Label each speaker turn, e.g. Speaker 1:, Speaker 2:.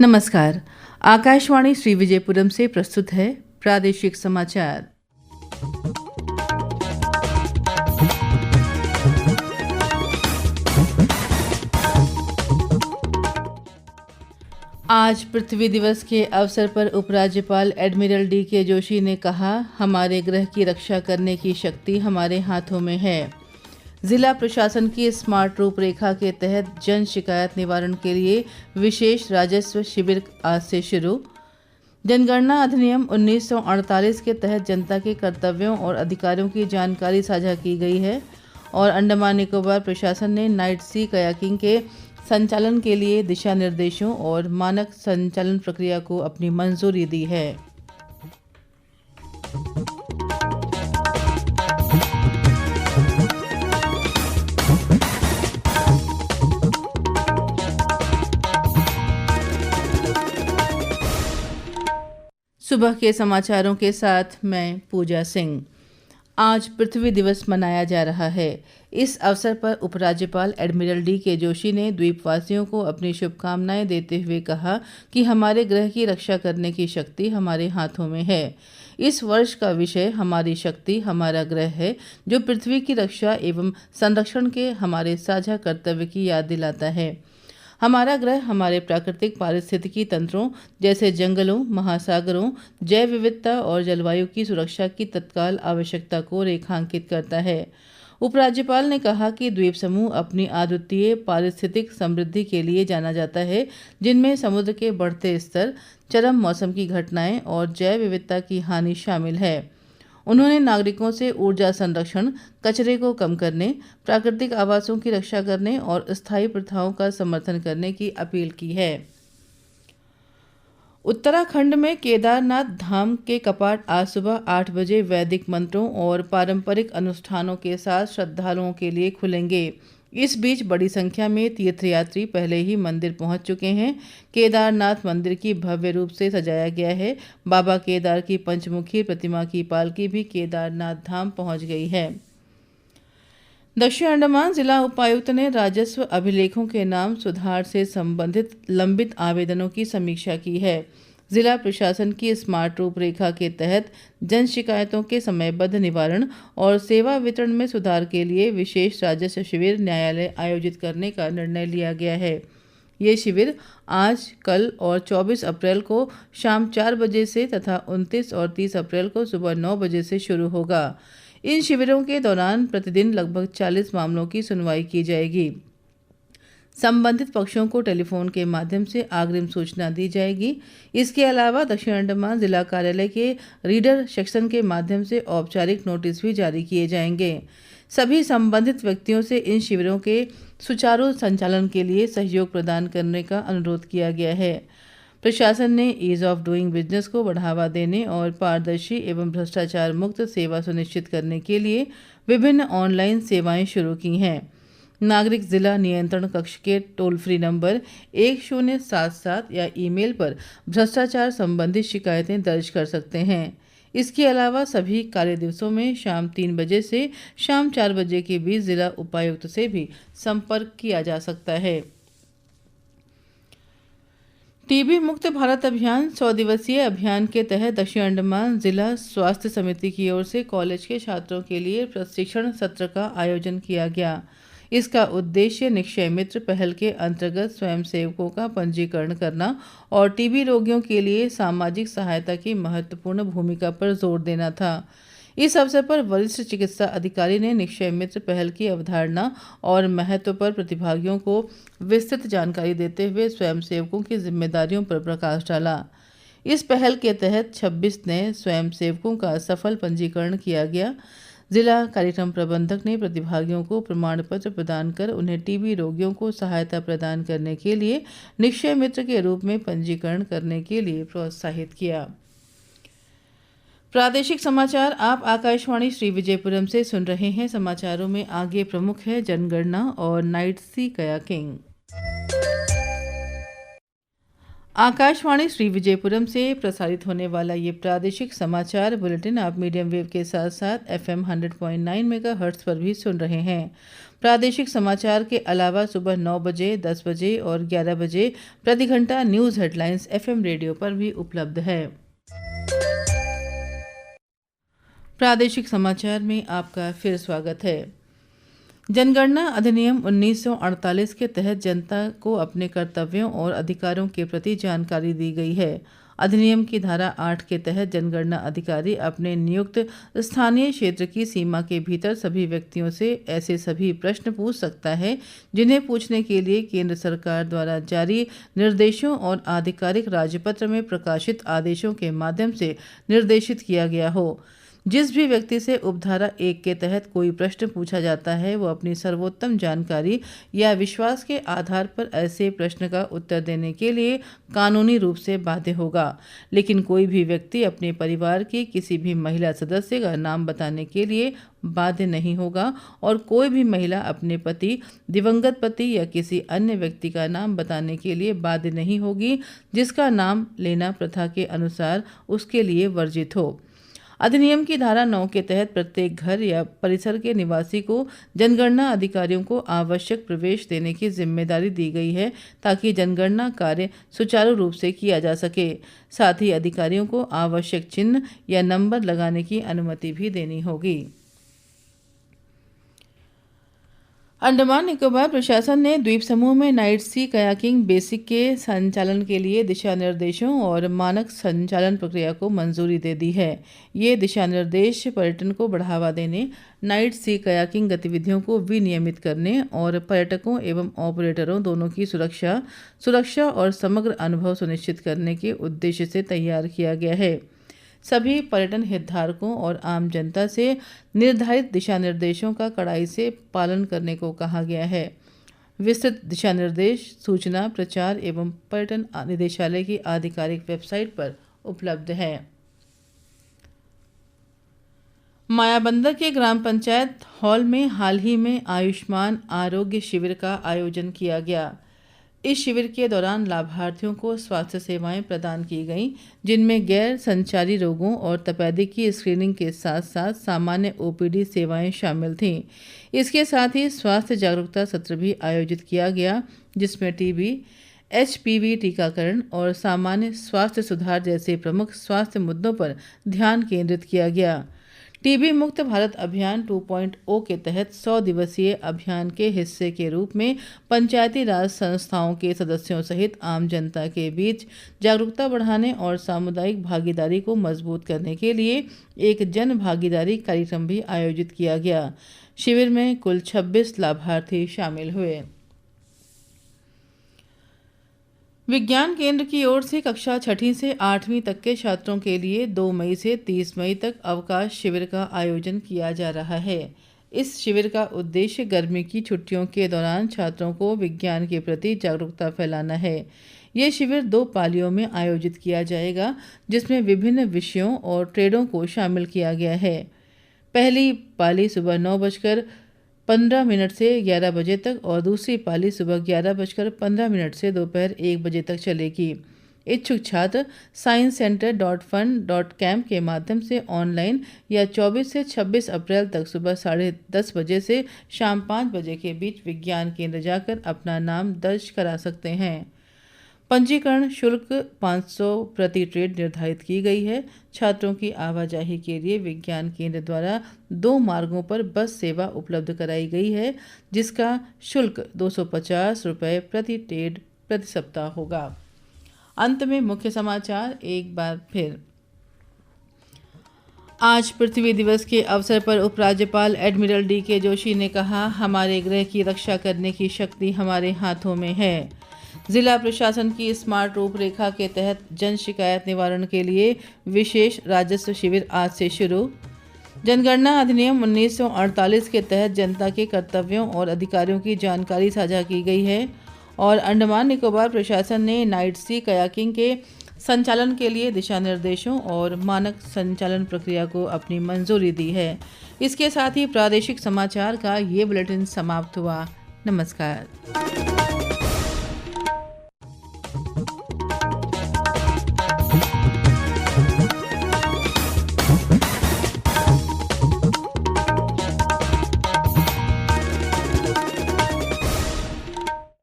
Speaker 1: नमस्कार। आकाशवाणी श्री विजयपुरम से प्रस्तुत है प्रादेशिक समाचार। आज पृथ्वी दिवस के अवसर पर उपराज्यपाल एडमिरल डी.के. जोशी ने कहा, हमारे ग्रह की रक्षा करने की शक्ति हमारे हाथों में है। जिला प्रशासन की स्मार्ट रूपरेखा के तहत जन शिकायत निवारण के लिए विशेष राजस्व शिविर आज से शुरू। जनगणना अधिनियम 1948 के तहत जनता के कर्तव्यों और अधिकारों की जानकारी साझा की गई है। और अंडमान निकोबार प्रशासन ने नाइट सी कयाकिंग के संचालन के लिए दिशा निर्देशों और मानक संचालन प्रक्रिया को अपनी मंजूरी दी है। सुबह के समाचारों के साथ मैं पूजा सिंह। आज पृथ्वी दिवस मनाया जा रहा है। इस अवसर पर उपराज्यपाल एडमिरल डी.के. जोशी ने द्वीपवासियों को अपनी शुभकामनाएं देते हुए कहा कि हमारे ग्रह की रक्षा करने की शक्ति हमारे हाथों में है। इस वर्ष का विषय हमारी शक्ति हमारा ग्रह है, जो पृथ्वी की रक्षा एवं संरक्षण के हमारे साझा कर्तव्य की याद दिलाता है। हमारा ग्रह हमारे प्राकृतिक पारिस्थितिकी तंत्रों जैसे जंगलों, महासागरों, जैव विविधता और जलवायु की सुरक्षा की तत्काल आवश्यकता को रेखांकित करता है। उपराज्यपाल ने कहा कि द्वीप समूह अपनी अद्वितीय पारिस्थितिक समृद्धि के लिए जाना जाता है, जिनमें समुद्र के बढ़ते स्तर, चरम मौसम की घटनाएं और जैव विविधता की हानि शामिल है। उन्होंने नागरिकों से ऊर्जा संरक्षण, कचरे को कम करने, प्राकृतिक आवासों की रक्षा करने और स्थायी प्रथाओं का समर्थन करने की अपील की है। उत्तराखंड में केदारनाथ धाम के कपाट आज सुबह 8 बजे वैदिक मंत्रों और पारंपरिक अनुष्ठानों के साथ श्रद्धालुओं के लिए खुलेंगे। इस बीच बड़ी संख्या में तीर्थयात्री पहले ही मंदिर पहुंच चुके हैं। केदारनाथ मंदिर की भव्य रूप से सजाया गया है। बाबा केदार की पंचमुखी प्रतिमा की पालकी भी केदारनाथ धाम पहुंच गई है। दक्षिण अंडमान जिला उपायुक्त ने राजस्व अभिलेखों के नाम सुधार से संबंधित लंबित आवेदनों की समीक्षा की है। जिला प्रशासन की स्मार्ट रूपरेखा के तहत जन शिकायतों के समयबद्ध निवारण और सेवा वितरण में सुधार के लिए विशेष राजस्व शिविर न्यायालय आयोजित करने का निर्णय लिया गया है। ये शिविर आज, कल और 24 अप्रैल को शाम 4 बजे से तथा 29 और 30 अप्रैल को सुबह 9 बजे से शुरू होगा। इन शिविरों के दौरान प्रतिदिन लगभग 40 मामलों की सुनवाई की जाएगी। संबंधित पक्षों को टेलीफोन के माध्यम से अग्रिम सूचना दी जाएगी। इसके अलावा दक्षिण अंडमान जिला कार्यालय के रीडर सेक्शन के माध्यम से औपचारिक नोटिस भी जारी किए जाएंगे। सभी संबंधित व्यक्तियों से इन शिविरों के सुचारू संचालन के लिए सहयोग प्रदान करने का अनुरोध किया गया है। प्रशासन ने ईज ऑफ डूइंग बिजनेस को बढ़ावा देने और पारदर्शी एवं भ्रष्टाचार मुक्त सेवा सुनिश्चित करने के लिए विभिन्न ऑनलाइन सेवाएं शुरू की हैं। नागरिक जिला नियंत्रण कक्ष के टोल फ्री नंबर 1077 या ईमेल पर भ्रष्टाचार संबंधी शिकायतें दर्ज कर सकते हैं। इसके अलावा सभी कार्य दिवसों में शाम 3 बजे से शाम 4 बजे के बीच जिला उपायुक्त से भी संपर्क किया जा सकता है। टीबी मुक्त भारत अभियान 100 दिवसीय अभियान के तहत दक्षिण अंडमान जिला स्वास्थ्य समिति की ओर से कॉलेज के छात्रों के लिए प्रशिक्षण सत्र का आयोजन किया गया। इसका उद्देश्य निक्षय मित्र पहल के अंतर्गत स्वयंसेवकों का पंजीकरण करना और टीबी रोगियों के लिए सामाजिक सहायता की महत्वपूर्ण भूमिका पर जोर देना था। इस अवसर पर वरिष्ठ चिकित्सा अधिकारी ने निक्षय मित्र पहल की अवधारणा और महत्व पर प्रतिभागियों को विस्तृत जानकारी देते हुए स्वयंसेवकों की जिम्मेदारियों पर प्रकाश डाला। इस पहल के तहत 26 नए स्वयंसेवकों का सफल पंजीकरण किया गया। जिला कार्यक्रम प्रबंधक ने प्रतिभागियों को प्रमाण पत्र प्रदान कर उन्हें टीबी रोगियों को सहायता प्रदान करने के लिए निक्षय मित्र के रूप में पंजीकरण करने के लिए प्रोत्साहित किया। प्रादेशिक समाचार आप आकाशवाणी श्री विजयपुरम से सुन रहे हैं। समाचारों में आगे प्रमुख है जनगणना और नाइट सी कयाकिंग। आकाशवाणी श्री विजयपुरम से प्रसारित होने वाला ये प्रादेशिक समाचार बुलेटिन आप मीडियम वेव के साथ साथ FM 100.9 मेगाहर्ट्ज पर भी सुन रहे हैं। प्रादेशिक समाचार के अलावा सुबह 9 बजे, 10 बजे और 11 बजे प्रति घंटा न्यूज़ हेडलाइंस FM रेडियो पर भी उपलब्ध है। प्रादेशिक समाचार में आपका फिर स्वागत है। जनगणना अधिनियम 1948 के तहत जनता को अपने कर्तव्यों और अधिकारों के प्रति जानकारी दी गई है। अधिनियम की धारा 8 के तहत जनगणना अधिकारी अपने नियुक्त स्थानीय क्षेत्र की सीमा के भीतर सभी व्यक्तियों से ऐसे सभी प्रश्न पूछ सकता है जिन्हें पूछने के लिए केंद्र सरकार द्वारा जारी निर्देशों और आधिकारिक राजपत्र में प्रकाशित आदेशों के माध्यम से निर्देशित किया गया हो। जिस भी व्यक्ति से उपधारा 1 के तहत कोई प्रश्न पूछा जाता है वो अपनी सर्वोत्तम जानकारी या विश्वास के आधार पर ऐसे प्रश्न का उत्तर देने के लिए कानूनी रूप से बाध्य होगा। लेकिन कोई भी व्यक्ति अपने परिवार की किसी भी महिला सदस्य का नाम बताने के लिए बाध्य नहीं होगा और कोई भी महिला अपने पति, दिवंगत पति या किसी अन्य व्यक्ति का नाम बताने के लिए बाध्य नहीं होगी जिसका नाम लेना प्रथा के अनुसार उसके लिए वर्जित हो। अधिनियम की धारा 9 के तहत प्रत्येक घर या परिसर के निवासी को जनगणना अधिकारियों को आवश्यक प्रवेश देने की जिम्मेदारी दी गई है ताकि जनगणना कार्य सुचारू रूप से किया जा सके। साथ ही अधिकारियों को आवश्यक चिन्ह या नंबर लगाने की अनुमति भी देनी होगी। अंडमान निकोबार प्रशासन ने द्वीप समूह में नाइट सी कयाकिंग बेसिक के संचालन के लिए दिशा निर्देशों और मानक संचालन प्रक्रिया को मंजूरी दे दी है। ये दिशा निर्देश पर्यटन को बढ़ावा देने, नाइट सी कयाकिंग गतिविधियों को विनियमित करने और पर्यटकों एवं ऑपरेटरों दोनों की सुरक्षा और समग्र अनुभव सुनिश्चित करने के उद्देश्य से तैयार किया गया है। सभी पर्यटन हितधारकों और आम जनता से निर्धारित दिशा निर्देशों का कड़ाई से पालन करने को कहा गया है। विस्तृत दिशा निर्देश सूचना, प्रचार एवं पर्यटन निदेशालय की आधिकारिक वेबसाइट पर उपलब्ध है। मायाबंदर के ग्राम पंचायत हॉल में हाल ही में आयुष्मान आरोग्य शिविर का आयोजन किया गया। इस शिविर के दौरान लाभार्थियों को स्वास्थ्य सेवाएं प्रदान की गईं, जिनमें गैर संचारी रोगों और तपेदिक की स्क्रीनिंग के साथ साथ सामान्य ओपीडी सेवाएं शामिल थीं। इसके साथ ही स्वास्थ्य जागरूकता सत्र भी आयोजित किया गया, जिसमें टीबी, HPV टीकाकरण और सामान्य स्वास्थ्य सुधार जैसे प्रमुख स्वास्थ्य मुद्दों पर ध्यान केंद्रित किया गया। टीबी मुक्त भारत अभियान 2.0 के तहत 100 दिवसीय अभियान के हिस्से के रूप में पंचायती राज संस्थाओं के सदस्यों सहित आम जनता के बीच जागरूकता बढ़ाने और सामुदायिक भागीदारी को मजबूत करने के लिए एक जन भागीदारी कार्यक्रम भी आयोजित किया गया। शिविर में कुल 26 लाभार्थी शामिल हुए। विज्ञान केंद्र की ओर से कक्षा 6ठी से 8वीं तक के छात्रों के लिए 2 मई से 30 मई तक अवकाश शिविर का आयोजन किया जा रहा है। इस शिविर का उद्देश्य गर्मी की छुट्टियों के दौरान छात्रों को विज्ञान के प्रति जागरूकता फैलाना है। ये शिविर 2 पालियों में आयोजित किया जाएगा, जिसमें विभिन्न विषयों और ट्रेडों को शामिल किया गया है। पहली पाली सुबह 9:15 से 11 बजे तक और दूसरी पाली सुबह 11:15 से दोपहर 1 बजे तक चलेगी। इच्छुक छात्र scienceCenter.fun.camp के माध्यम से ऑनलाइन या 24 से 26 अप्रैल तक सुबह 10:30 बजे से शाम 5 बजे के बीच विज्ञान केंद्र जाकर अपना नाम दर्ज करा सकते हैं। पंजीकरण शुल्क 500 प्रति ट्रेड निर्धारित की गई है। छात्रों की आवाजाही के लिए विज्ञान केंद्र द्वारा 2 मार्गों पर बस सेवा उपलब्ध कराई गई है, जिसका शुल्क 250 रुपये प्रति ट्रेड प्रति सप्ताह होगा। अंत में मुख्य समाचार एक बार फिर। आज पृथ्वी दिवस के अवसर पर उपराज्यपाल एडमिरल DK जोशी ने कहा, हमारे ग्रह की रक्षा करने की शक्ति हमारे हाथों में है। जिला प्रशासन की स्मार्ट रूपरेखा के तहत जन शिकायत निवारण के लिए विशेष राजस्व शिविर आज से शुरू। जनगणना अधिनियम 1948 के तहत जनता के कर्तव्यों और अधिकारों की जानकारी साझा की गई है। और अंडमान निकोबार प्रशासन ने नाइट सी कयाकिंग के संचालन के लिए दिशा निर्देशों और मानक संचालन प्रक्रिया को अपनी मंजूरी दी है। इसके साथ ही प्रादेशिक समाचार का ये बुलेटिन समाप्त हुआ। नमस्कार।